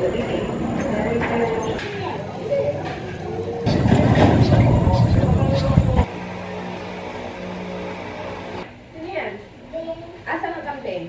Yan. Asan ang kambing?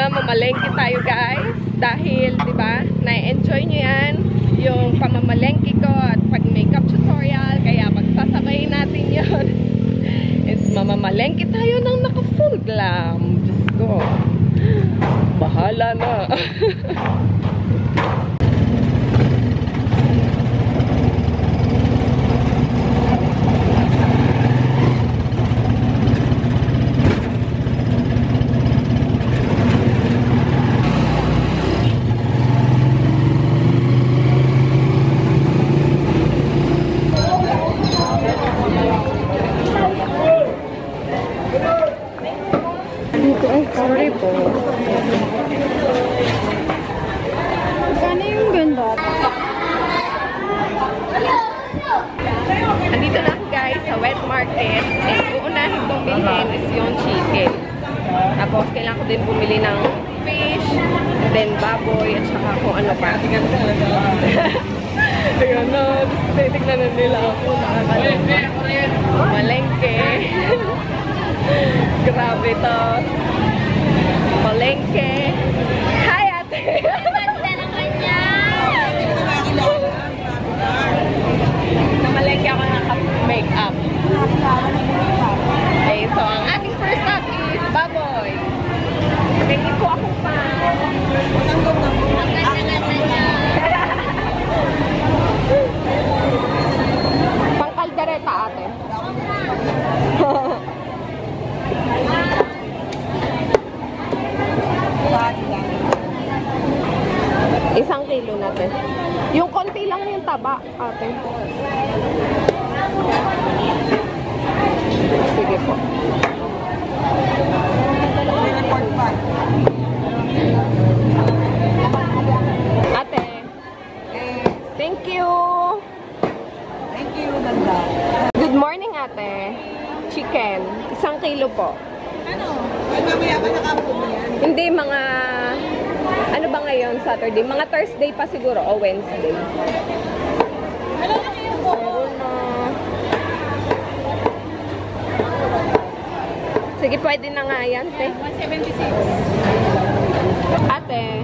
Mamalengke tayo guys dahil 'di ba na-enjoy niyo yan yung pamamalengke ko at pag makeup tutorial, kaya pagsasabay natin yon. Is mamamalengke tayo ng naka full glam. Diyos ko, bahala na. Sorry po. Kano yung ganda? Andito na ako guys sa wet market. And uunahin kong bilhin is yung chicken. Tapos kailangan ko din bumili ng fish, then baboy, at saka kung ano pa. Ayan na, titignan na nila ako. Malengke. Grabe to. Malengke. Hi, ate. Ganda naman niya. Namalengke ako naka-makeup. Okay, so ang ating first stop is baboy. Tingin ko ako pa. Ang ganda-ganda niya. Pang kaldereta, ate. Isang kilo natin. Yung konti lang yung taba, ate. Sige po. Ate. Thank you. Thank you, ganda. Good morning, ate. Chicken. Isang kilo po. Ano? Ay, mamaya ba nakapulong yan? Hindi, mga... Ano ba ngayon? Saturday? Mga Thursday pa siguro o Wednesday. Ano na kayo po? Sige, pwede na nga yan, te. 176. Ate.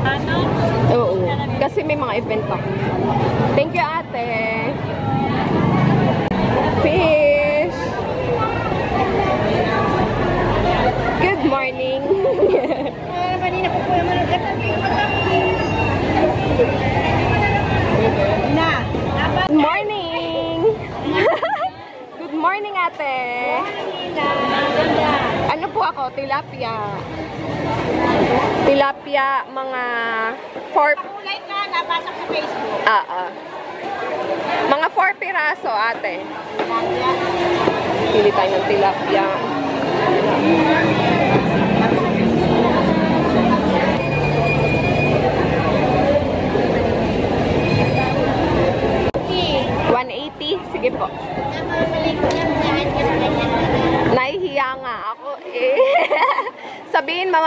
Ano? Oo. Kasi may mga event ako. Thank you, ate. Fish. Good morning. Kanina po po naman na. Good morning. Good morning, ate. Ano po ako? Tilapia. Tilapia, mga 4... Kulay ka, nabasa sa Facebook. Mga 4 piraso, ate. Pili tayo ng tilapia.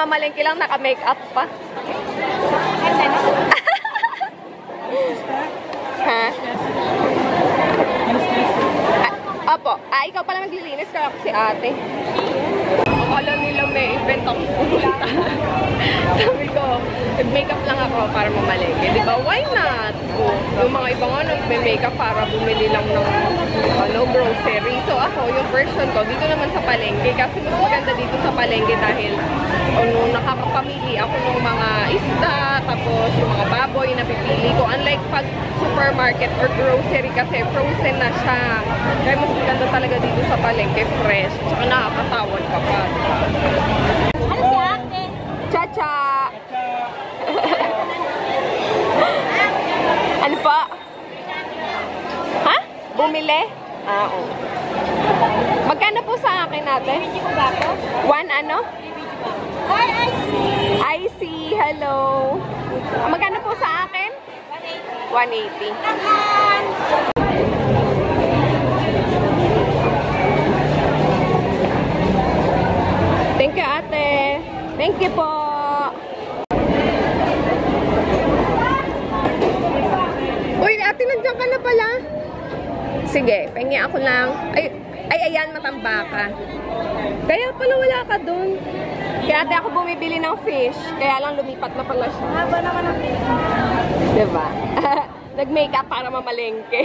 namamalengke lang, naka-makeup pa. Ha? Opo. Ikaw pala maglilinis ka ako si ate. Akala nila may event ako pumunta. Sabi ko, nag-makeup lang ako para mamalengke. Di ba? Why not? Yung mga ibang nag-makeup para bumili lang ng grocery. So ako, yung version ko, dito naman sa palengke. Kasi mas maganda dito sa palengke dahil nakakapamili ako ng mga isda, tapos yung mga baboy na pipili ko. Unlike pag supermarket or grocery kasi frozen na siya. Kaya mas maganda talaga dito sa palengke, fresh. Tsaka nakakatawad ka pa. Ano si ate? Cha-cha! Ano pa? Ha? Bumili? Oo. Magkano po sa akin natin? One ano? Hi, I see. Hello. Magkano po sa akin? 180. Thank you, ate. Thank you po. Uy, ate, nandiyan ka na pala. Sige, pengi ako lang. Ay, ayan, matambaka. Kaya pala wala ka dun. Kaya ate ako bumibili ng fish. Kaya lang lumipat na pala siya. Haba naman ang Diba? Nag-makeup para mamalengke.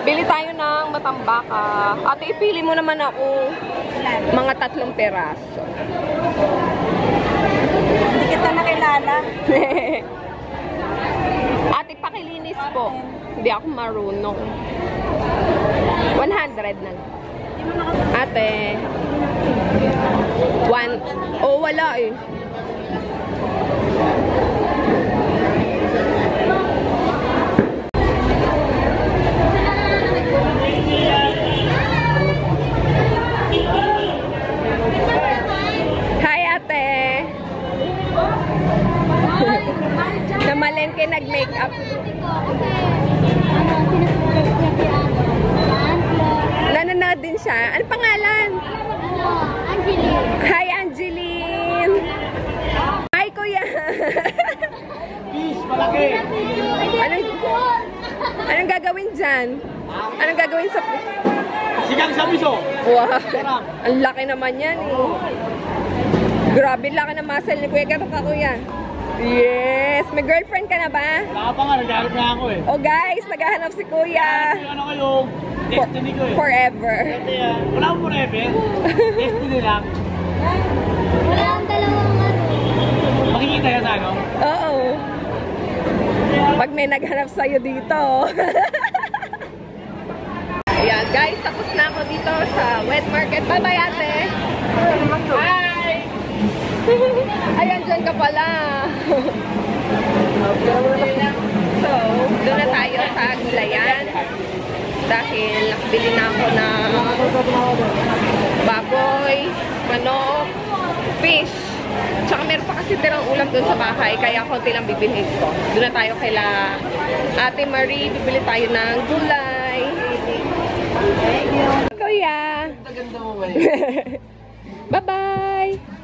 Bili tayo ng matambaka. Ate, ipili mo naman ako mga 3 peraso. Hindi kita nakilala. Ate, pakilinis po. Hindi ako marunong. 100 na lang. Ate. 1. Oh, wala eh. Hi, ate. Namalengke nag-makeup. Nanonood din siya. Ano pangalan? Angeline. Hi, Angeline. Hi, kuya. Fish, malaki. Anong gagawin dyan? Anong gagawin sa... Sigang sa miso. Wow. Ang laki naman yan eh. Grabe, laki ng muscle ni kuya. Gato ka, kuya. Yes! May girlfriend ka na ba? Wala pa nga, nagharap na ako eh. Oh guys, naghahanap si kuya. Ano kayong destiny ko eh. Forever. Kasi wala akong forever. Destiny lang. Wala ang dalawang Makikita yan sa ano? Oo. Pag may naghanap sa'yo dito. Ayan guys, tapos na ako dito sa wet market. Bye-bye ate. Bye! Ayan, dyan ka pala. So, doon na tayo sa gulayan. Dahil nakabili na ako ng baboy, manok, fish. Tsaka meron pa kasi tirang ulam doon sa bahay, kaya konti lang bibilhin ko. Doon na tayo kaila Ate Marie, bibili tayo ng gulay. Kuya! Bye-bye!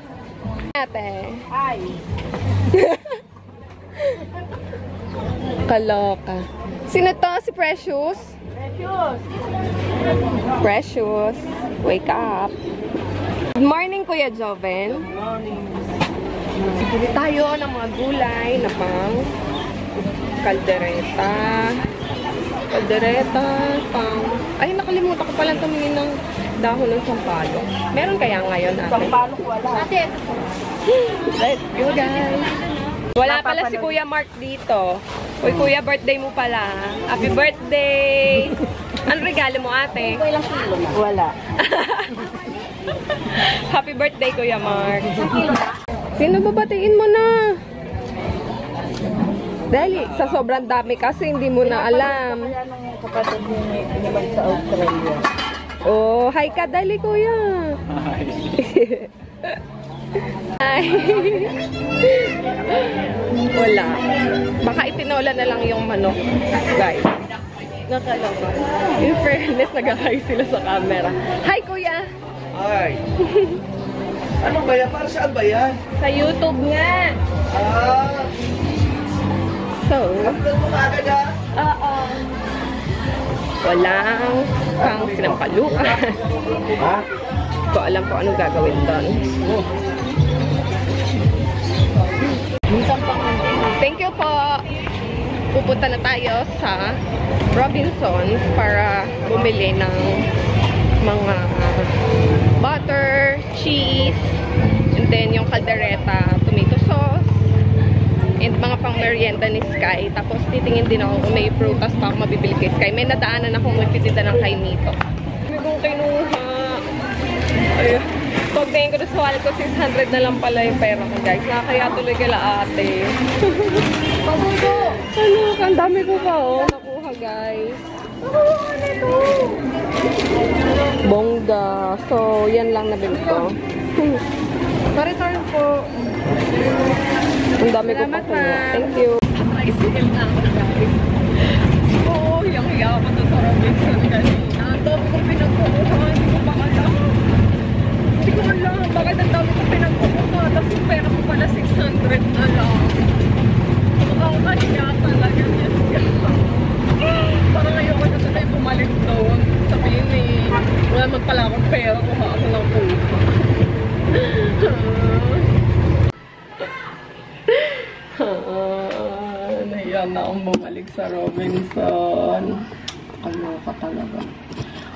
Ate. Hi. Kaloka. Sino to? Si Precious? Precious. Wake up. Good morning, Kuya Joven. Good morning. Bili tayo ng mga gulay na pang kaldereta. Kaldereta, pang... Ay, nakalimutan ko palang tumingin ng dahon ng sampalok. Meron kaya ngayon, ate? Sampalok wala. Ate. Let's go, guys. Wala pala si Kuya Mark dito. Uy, Kuya, birthday mo pala. Happy birthday! Ano regalo mo, ate? Ilang kilo na? Wala. Happy birthday, Kuya Mark. Sino babatiin mo na? Dahil sa sobrang dami kasi hindi mo na alam. Kaya nang kapatid niya inibag sa Australia. Oh, hi ka, dali, Kuya. Hi. Wala. Baka itinola na lang yung manok, guys. Nakaloka. In fairness, nag-hi sila sa camera. Hi, Kuya. Hi. Ano ba yan? Para saan ba yan? Sa YouTube nga. Ah, So, upload mo kagad ah. oo. Walang pang sinampalukan. Ha? Ko alam ko anong gagawin doon. Thank you po. Pupunta na tayo sa Robinsons para bumili ng mga butter, cheese, and then yung caldereta, tomato sauce, and mga pang merienda ni Sky. Tapos titingin din ako kung may prutas pa ako mabibili kay Sky. May nadaanan akong nagtitinda ng kainito. May kong kinuha. Ayun. Pagtingin ko sa wallet ko, 600 na lang pala yung pera ko, guys. Nakakaya tuloy kila ate. Pabugo! Ano? Ang dami ko pa, oh. Nakuha, guys. Bongga. So, yan lang nabili ko. Sorry po. Ang dami ko pa po. Thank you. Isigil na ako, guys. Oo, yung-hiya ako to sa Robinson kanina. Ang dami kong pinagkukuha. Hindi ko pa alam. Hindi ko alam. Bakit ang dami kong pinagkukuha? Tapos yung pera ko pala 600 na lang. Ang kanya talaga. Yes, parang ayoko na tuloy bumalik doon. Sabihin eh, wala man pala akong pera. Kuha ako ng puto. Nahiyan na akong bumalik sa Robinson. Kaloka talaga.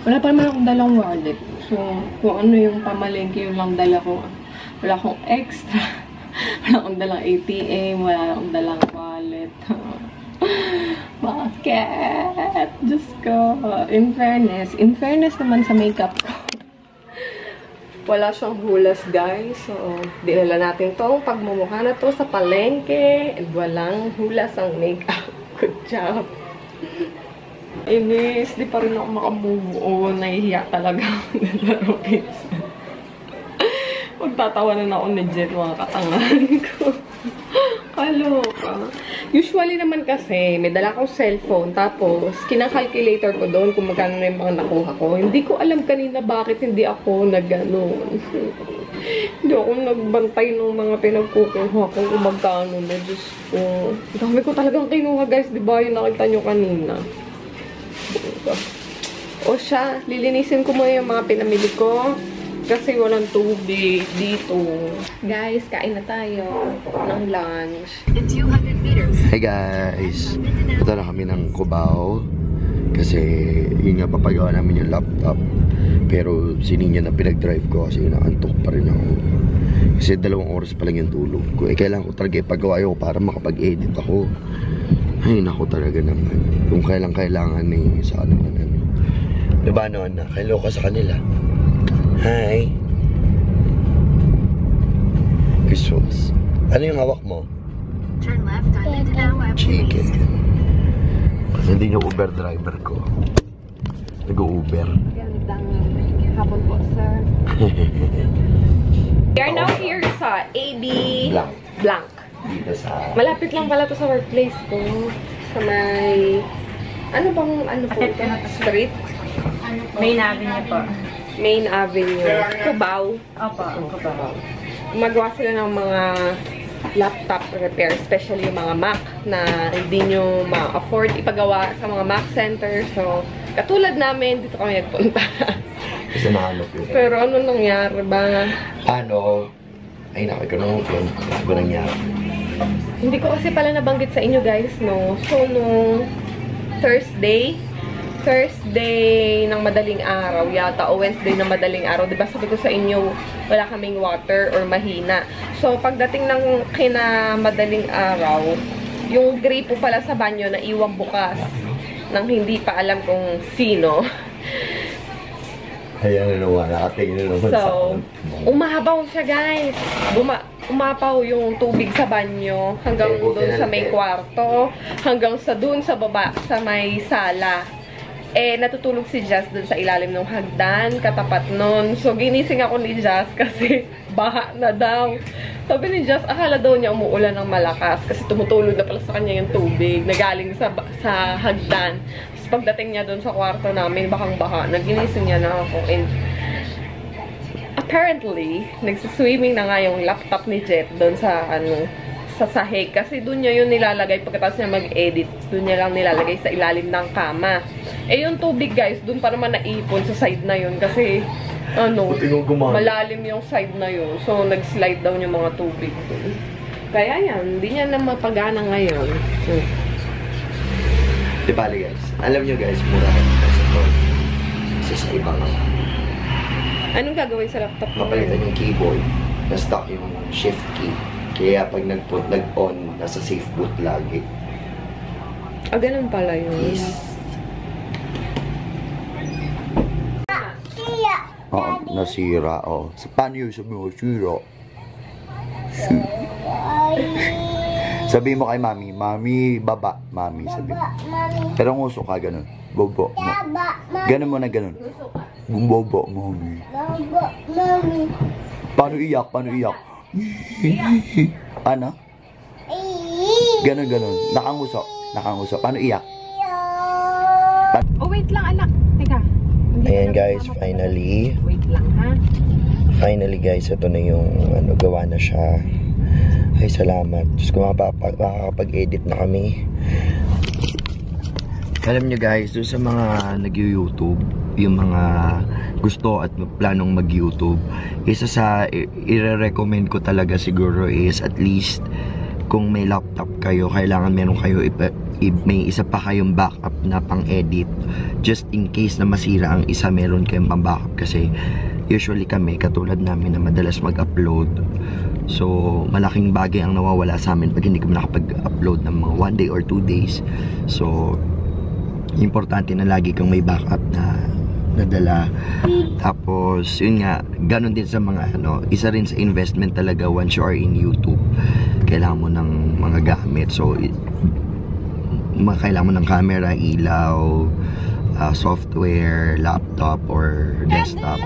Wala pa naman akong dalang wallet. So, kung ano yung pamalengke, yun lang dala ko. Wala akong extra. Wala akong dalang ATM. Wala akong dalang wallet. Bakit? Diyos ko. In fairness naman sa makeup ko. Wala siyang hulas, guys. So, dinala natin tong pagmumukha na to sa palengke. And walang hulas ang makeup. Good job. Inis, di pa rin ako makamove on. Nahihiya talaga ako nila Robinson. Magtatawanan ako ni Jet, mga katangahan ko. Kaloka. Usually naman kasi, may dala akong cellphone, tapos kinakalculator ko doon kung magkano na yung mga nakuha ko. Hindi ko alam kanina bakit hindi ako nag-ganon. Hindi ako nagbantay ng mga pinagkukuha ko kung magkano na. Diyos ko. Dami ko talagang kinuha, guys. Diba yung nakita nyo kanina? O siya, lilinisin ko muna yung mga pinamili ko. Kasi walang tubig dito. Guys, kain na tayo ng lunch. Hey guys! Punta na kami ng Cubao. Kasi yun nga papagawa namin yung laptop. Pero sininya na pinag-drive ko kasi inaantok pa rin ako. Kasi 2 oras pa lang yung tulog ko. Kailangan ko talaga ipagawa ko para makapag-edit ako. Ay, naku talaga naman. Kung kailangan eh, saan naman ano. Diba no, anak? Hello ka sa kanila. Hi. Jesus. Ano yung hawak mo? Chicken. Hindi yung Uber driver ko. Nag-Uber. Gandang hapon po, sir. We are now here sa AB Blanc. Dito sa... Malapit lang pala to sa workplace ko. Sa may... Ano bang po? Street? Main Avenue po. Main Avenue. Cubao. Opo, Cubao. Gumagawa sila ng mga laptop repair, especially yung mga Mac na hindi nyo ma-afford ipagawa sa mga Mac center. So, katulad namin, dito kami nagpunta. Kasi nahanap yun. Pero ano nangyari ba? Ano? Ay, nakikunong yun. Ano nangyari? Hindi ko kasi pala nabanggit sa inyo, guys, no? So, nung Thursday ng madaling araw yata, o Wednesday ng madaling araw, diba sabi ko sa inyo, wala kaming water or mahina. So, pagdating ng madaling araw, yung gripo pala sa banyo na iwang bukas nang hindi pa alam kung sino. Ayan na naman, nakatingin na naman sa... So, umapaw siya, guys. Umapaw yung tubig sa banyo hanggang doon sa may kwarto, hanggang sa doon sa baba, sa may sala. Eh, natutulog si Jazz dun sa ilalim ng hagdan, katapat nun. So, ginising ako ni Jazz kasi baha na daw. Sabi ni Jazz, akala daw niya umuulan ng malakas kasi tumutulog na pala sa kanya yung tubig na galing sa hagdan. Tapos pagdating niya dun sa kwarto namin, bakang baha, naginising niya na ako. And, at apparently, nagsiswimming na nga yung laptop ni Jet doon sa, sa sahig. Kasi doon niya yun nilalagay pagkatapos niya mag-edit. Doon niya lang nilalagay sa ilalim ng kama. Eh, yung tubig, guys, doon pa naman naipon sa side na yun. Kasi, malalim yung side na yun. So, nag-slide down yung mga tubig doon. Kaya yan, hindi niya na mapagana ngayon. Di bali, guys. Alam nyo, guys, mura kayo kasi sa ibang Anong gagawin sa laptop mo? mapalitan yung keyboard. Na-stuck yung shift key. Kaya pag nag-on, nasa safe boot lagi. Ah, ganun pala yun. Yes. Oo, nasira. Oh. Sa paano yun sabi mo? Sira. Sabi mo kay mami, mami, baba. Mami, sabi mo. Pero nguso ka, ganun. Bobo. Ganun mo na ganun. Bobo, mami. Paano iyak? Paano iyak? Ano? Ganun, ganun. Nakanguso. Nakanguso. Paano iyak? Oh, wait lang, anak. Teka. Ayan guys, finally. Wait lang, ha? Finally guys, ito na yung gawa na siya. Ay, salamat. Diyos ko, makakapag-edit na kami. Alam nyo guys, doon sa mga nag-YouTube, yung mga gusto at planong mag-YouTube, isa sa i-recommend ko talaga siguro is at least kung may laptop kayo, kailangan meron kayo may isa pa kayong backup na pang-edit. Just in case na masira ang isa, meron kayong pang-backup kasi usually kami, katulad namin na madalas mag-upload. So, malaking bagay ang nawawala sa amin pag hindi kami nakapag-upload ng mga 1 day or 2 days. So, importante na lagi kang may backup na nadala. Tapos, yun nga, ganun din sa mga isa rin sa investment talaga once you are in YouTube. Kailangan mo ng mga gamit. So, kailangan mo ng camera, ilaw, software, laptop, or desktop.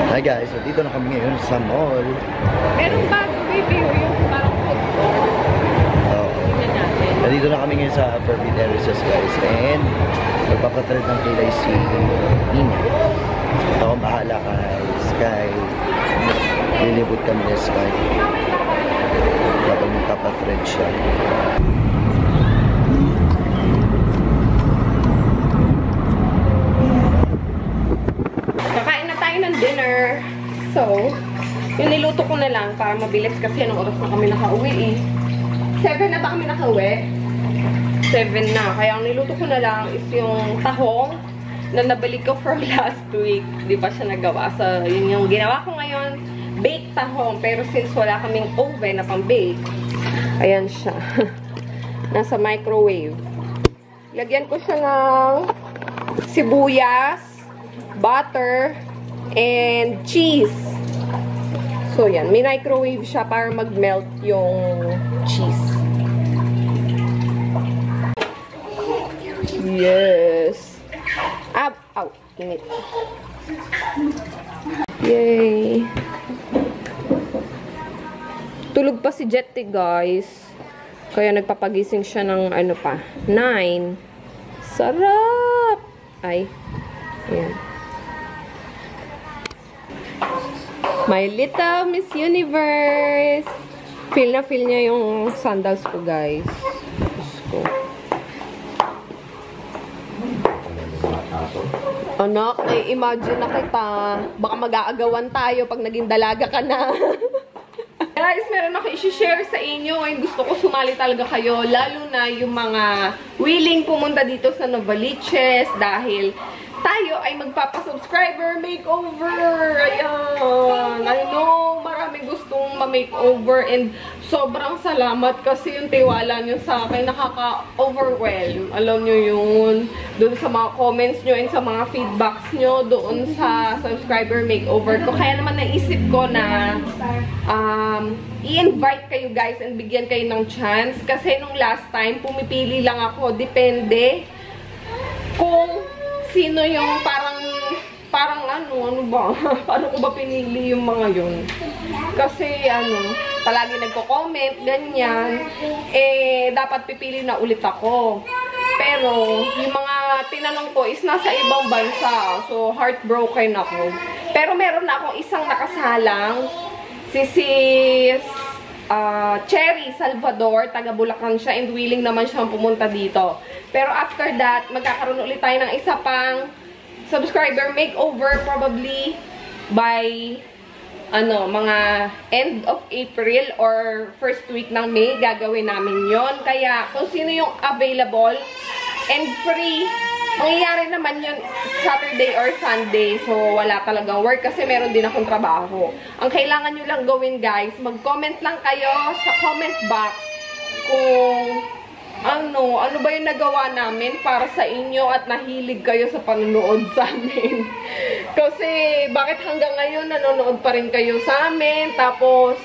Hi guys, so dito na kami ngayon sa mall. Meron bago review yung parang food court. Tingnan natin. Nandito na kami ngayon sa Forbidden Terraces guys. And magpapatrade ng kilay si Nina. Ako bahala kay Sky. Lilibot kami ni Sky. Kapag magpapatrade siya. Kakain na tayo ng dinner. So, yung niluto ko na lang para mabilis kasi anong oras na kami nakauwi eh. 7 na ba kami nakauwi? 7 na. Kaya ang niluto ko na lang is yung tahong na nabalik ko from last week. Di ba siya nagawa? So, yun yung ginawa ko ngayon. Baked tahong. Pero since wala kaming oven na pang-bake, ayan siya. Nasa microwave. Lagyan ko siya ng sibuyas, butter, and cheese. So, yan. May microwave siya para mag-melt yung cheese. Yes. Ow. Init. Yay. Tulog pa si Jetty, guys. Kaya nagpapagising siya ng 9. Sarap! Ay. Ayan. My little Miss Universe. Feel na feel niya yung sandals ko, guys. Diyos ko. Anak, imagine na kita. Baka mag-aagawan tayo pag naging dalaga ka na. Guys, meron ako i-share sa inyo. Ay, gusto ko sumali talaga kayo. Lalo na yung mga willing pumunta dito sa Novaliches dahil tayo ay magpapa-subscriber makeover. Ayan. I know, maraming gustong ma-makeover and sobrang salamat kasi yung tiwala nyo sa akin nakaka-overwhelm. Alam nyo yun. Doon sa mga comments nyo and sa mga feedbacks nyo doon sa subscriber makeover ko. Kaya naman naisip ko na i-invite kayo guys and bigyan kayo ng chance. Kasi nung last time, pumipili lang ako. Depende kung sino yung parang ano ba? Paano ko ba pinili yung mga yun? Kasi palagi nagko-comment, ganyan. Eh, dapat pipili na ulit ako. Pero, yung mga tinanong ko is nasa ibang bansa. So, heartbroken ako. Pero meron na akong isang nakasalang. Si Cherry Salvador, taga Bulacan siya, and willing naman siyang pumunta dito. Pero after that, magkakaroon ulit tayo ng isa pang subscriber makeover probably by mga end of April or first week ng May, gagawin namin yon. Kaya kung sino yung available and free, mangyayari naman yun Saturday or Sunday. So, wala talagang work kasi meron din akong trabaho. Ang kailangan nyo lang gawin, guys, mag-comment lang kayo sa comment box kung ano ba yung nagawa namin para sa inyo at nahilig kayo sa panonood sa amin. Kasi, bakit hanggang ngayon nanonood pa rin kayo sa amin? Tapos,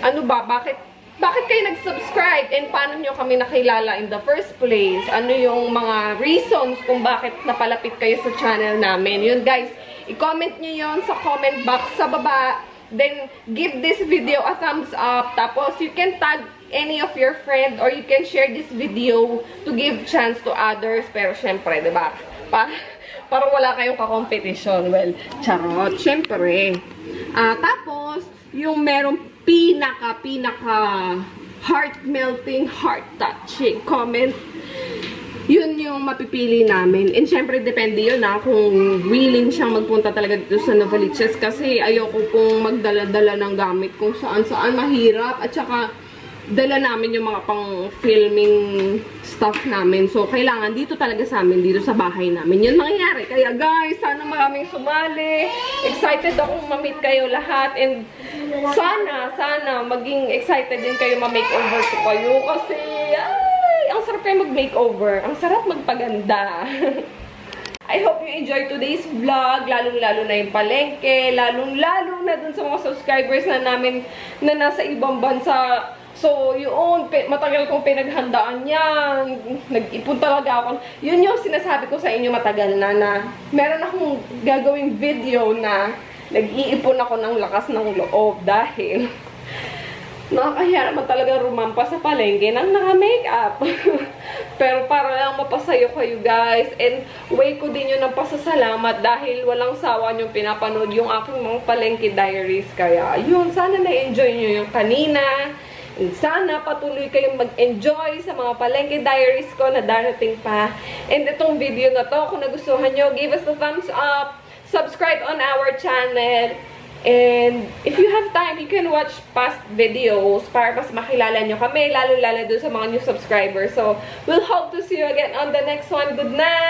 bakit kayo nag-subscribe? And paano nyo kami nakilala in the first place? Ano yung mga reasons kung bakit napalapit kayo sa channel namin? Yun, guys, i-comment nyo yun sa comment box sa baba. Then, give this video a thumbs up. Tapos, you can tag any of your friend or you can share this video to give chance to others. Pero, syempre, diba? Para wala kayong kakompetisyon. Well, charot. Syempre. Tapos, yung merong pinaka heart-melting, heart-touching comment, yun yung mapipili namin. And syempre, depende yun kung willing siyang magpunta talaga dito sa Novaliches kasi ayoko pong magdala-dala ng gamit kung saan-saan mahirap. At saka, dala namin yung mga pang-filming stuff namin. So, kailangan dito talaga sa amin, dito sa bahay namin. Yun mangyayari. Kaya guys, sana maraming sumali. Excited akong ma-meet kayo lahat. And sana maging excited din kayo ma-makeover ko kayo. Kasi, ang sarap kayo mag-makeover. Ang sarap magpaganda. I hope you enjoyed today's vlog. Lalong-lalo na yung palengke. Lalong-lalo na dun sa mga subscribers na namin na nasa ibang bansa. So, yun, matagal kong pinaghandaan yan. Nag-ipon talaga ako. Yun yung sinasabi ko sa inyo matagal na meron akong gagawing video na nag-iipon ako ng lakas ng loob dahil nakakahiya naman talaga rumampa sa palengke ng naka-makeup. Pero para lang mapasayo kayo, guys. And way ko din yun ng pasasalamat dahil walang sawa niyong pinapanood yung aking mga palengke diaries. Kaya, yun, sana na-enjoy nyo yung kanina. And sana patuloy kayong mag-enjoy sa mga palengke diaries ko na darating pa. And itong video na to, kung nagustuhan nyo, give us a thumbs up, subscribe on our channel, and if you have time, you can watch past videos para mas makilala nyo kami, lalo-lalo doon sa mga new subscribers. So, we'll hope to see you again on the next one. Good night!